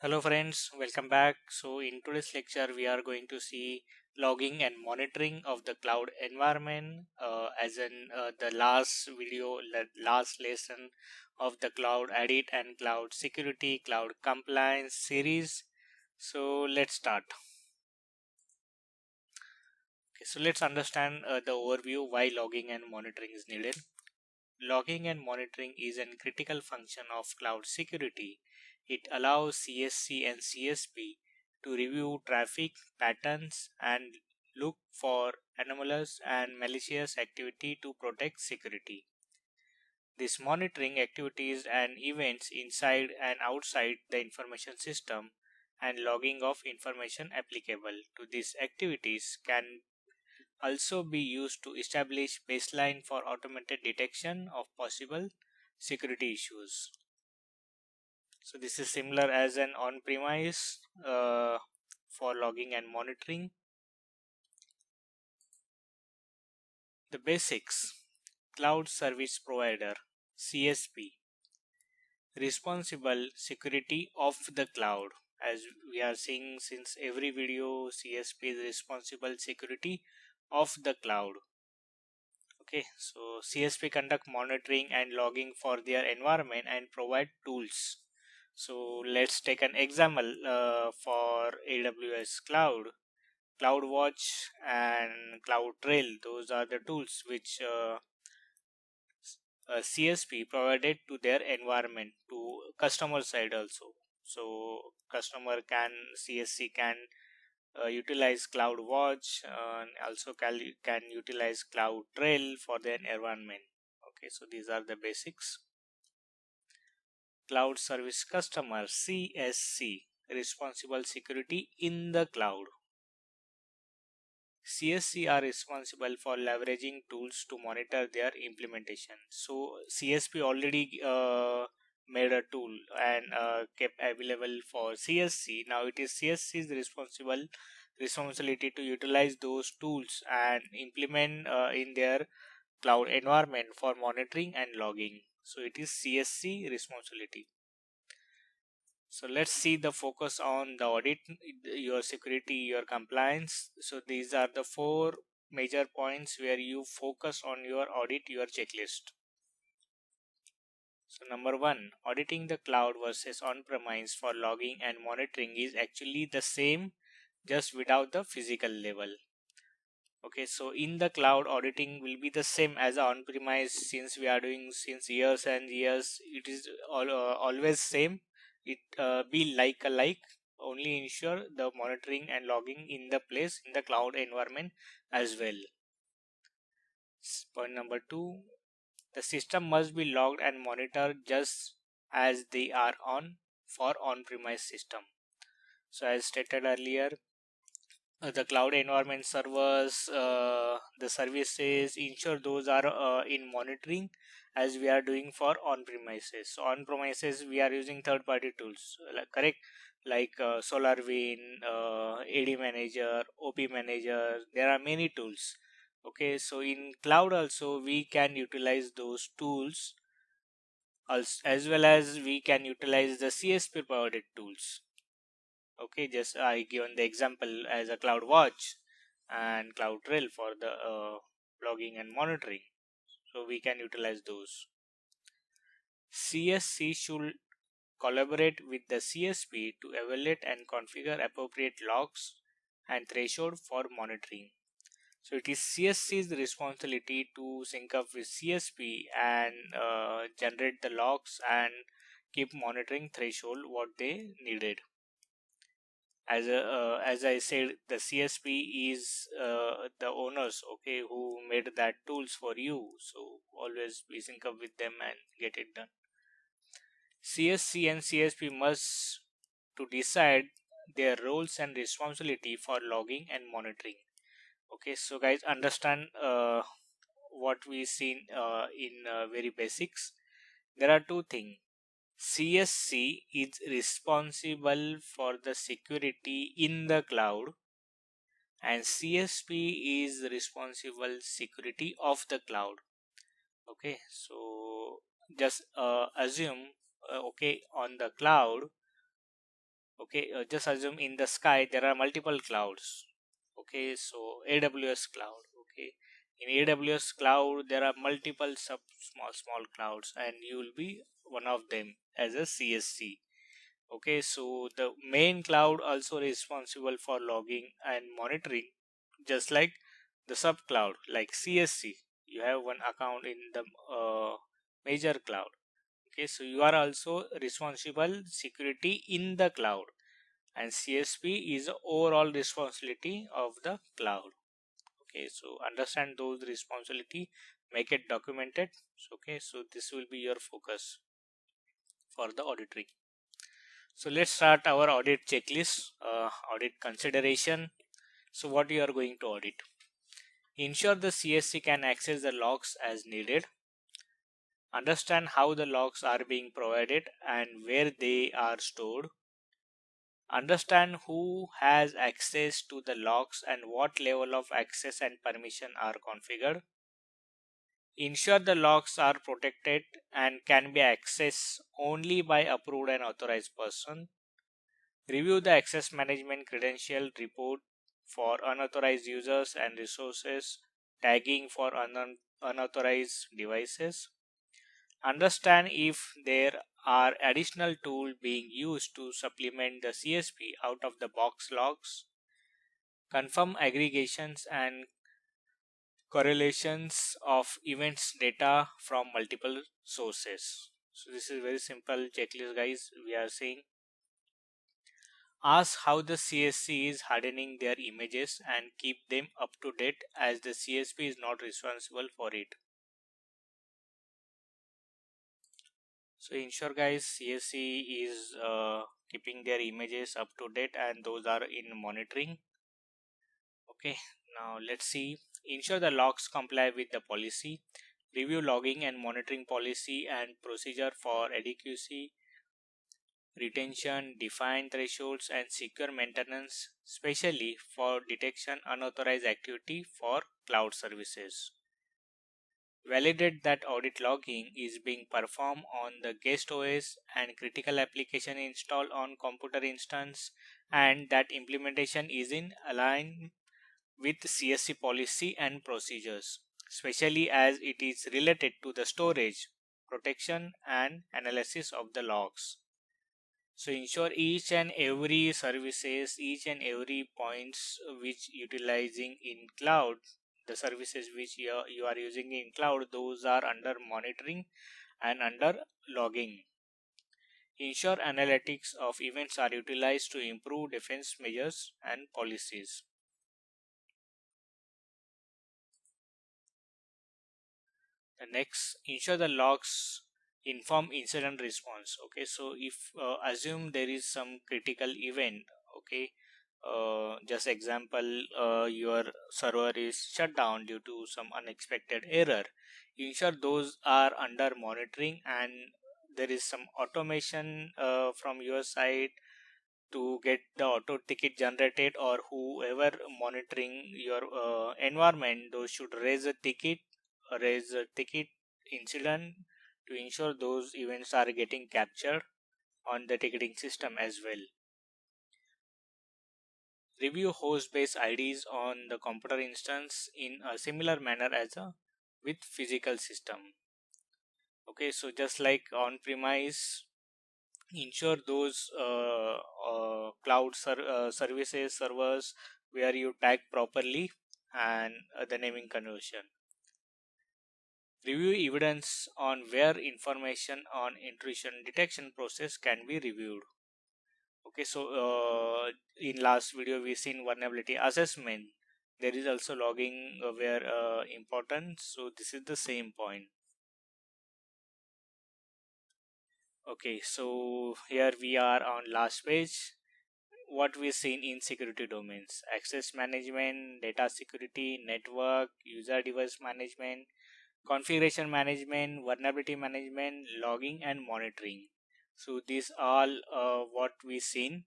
Hello friends, welcome back. So in today's lecture we are going to see logging and monitoring of the cloud environment as in the last video, last lesson of the cloud audit and cloud security, cloud compliance series. So let's start. Okay, so let's understand the overview why logging and monitoring is needed. Logging and monitoring is a critical function of cloud security. It allows CSC and CSP to review traffic patterns and look for anomalous and malicious activity to protect security. This monitoring activities and events inside and outside the information system and logging of information applicable to these activities can also be used to establish baseline for automated detection of possible security issues. So this is similar as an on-premise for logging and monitoring. The basics: cloud service provider CSP, responsible security of the cloud. As we are seeing since every video, CSP is responsible security of the cloud. Okay, so CSP conduct monitoring and logging for their environment and provide tools. So let's take an example for AWS Cloud, CloudWatch and CloudTrail. Those are the tools which CSP provided to their environment to customer side also. So customer can CSC can utilize CloudWatch and also can utilize CloudTrail for their environment. Okay, so these are the basics. Cloud Service Customer CSC, responsible security in the cloud. CSC are responsible for leveraging tools to monitor their implementation. So CSP already made a tool and kept available for CSC. Now it is CSC's responsibility to utilize those tools and implement in their cloud environment for monitoring and logging. So it is CSC responsibility. So let's see the focus on the audit, your security, your compliance. So these are the four major points where you focus on your audit, your checklist. So number one, auditing the cloud versus on-premise for logging and monitoring is actually the same, just without the physical level. Okay, so in the cloud, auditing will be the same as on-premise since we are doing since years and years. It is always same. It be like a like. Only ensure the monitoring and logging in the place in the cloud environment as well. Point number two, the system must be logged and monitored just as they are on for on-premise system. So as stated earlier, the cloud environment servers, the services, ensure those are in monitoring as we are doing for on premises. So on premises we are using third party tools, correct, like SolarWind, AD manager, OP manager. There are many tools. Okay, so in cloud also we can utilize those tools, as well as we can utilize the CSP provided tools. Okay, just I given the example as a CloudWatch and CloudTrail for the logging and monitoring. So we can utilize those. CSC should collaborate with the CSP to evaluate and configure appropriate logs and threshold for monitoring. So it is CSC's responsibility to sync up with CSP and generate the logs and keep monitoring threshold what they needed. As I said, the CSP is the owners, okay, who made that tools for you. So always be sync up with them and get it done. CSC and CSP must to decide their roles and responsibility for logging and monitoring. Okay, so guys, understand what we seen in very basics. There are two things. CSC is responsible for the security in the cloud and CSP is responsible security of the cloud. Okay, so just assume okay, on the cloud Okay, just assume in the sky there are multiple clouds. Okay, so AWS cloud. Okay, in AWS cloud there are multiple small clouds, and you will be one of them as a CSC. Okay, so the main cloud also responsible for logging and monitoring, just like the sub cloud like CSC. You have one account in the major cloud. Okay, so you are also responsible security in the cloud, and CSP is the overall responsibility of the cloud. Okay, so understand those responsibility, make it documented. Okay, so this will be your focus for the auditing. So let's start our audit checklist. Audit consideration. So what you are going to audit? Ensure the CSC can access the logs as needed. Understand how the logs are being provided and where they are stored. Understand who has access to the logs and what level of access and permission are configured. Ensure the logs are protected and can be accessed only by approved and authorized person. Review the access management credential report for unauthorized users and resources, tagging for unauthorized devices. Understand if there are additional tools being used to supplement the CSP out of the box logs. Confirm aggregations and correlations of events data from multiple sources. So this is very simple checklist, guys. We are saying ask how the CSC is hardening their images and keep them up to date, as the CSP is not responsible for it. So ensure, guys, CSC is keeping their images up to date and those are in monitoring. Okay, now let's see. Ensure the logs comply with the policy. Review logging and monitoring policy and procedure for adequacy, retention, define thresholds, and secure maintenance, especially for detection unauthorized activity for cloud services. Validate that audit logging is being performed on the guest OS and critical application installed on computer instance, and that implementation is in aligned with CSC policy and procedures, especially as it is related to the storage, protection, and analysis of the logs. So ensure each and every services, each and every points which utilizing in cloud, the services which you are using in cloud, those are under monitoring and under logging. Ensure analytics of events are utilized to improve defense measures and policies. The next, ensure the logs inform incident response. Okay, so if assume there is some critical event, okay, just example, your server is shut down due to some unexpected error, ensure those are under monitoring and there is some automation from your side to get the auto ticket generated, or whoever monitoring your environment, those should raise a ticket incident to ensure those events are getting captured on the ticketing system as well. Review host based IDs on the computer instance in a similar manner as with physical system. Okay, so just like on premise, ensure those services servers where you tag properly, and the naming conversion. Review evidence on where information on intrusion detection process can be reviewed. Okay, so in last video we seen vulnerability assessment. There is also logging where important. So this is the same point. Okay, so here we are on last page. What we seen in security domains: access management, data security, network, user device management, configuration management, vulnerability management, logging and monitoring. So these all what we seen.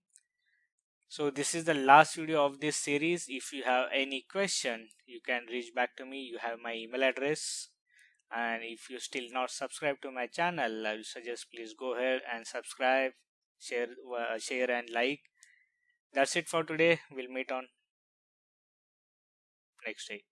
So this is the last video of this series. If you have any question, you can reach back to me. You have my email address. And if you still not subscribed to my channel, I will suggest please go ahead and subscribe. share and like. That's it for today. We'll meet on next day.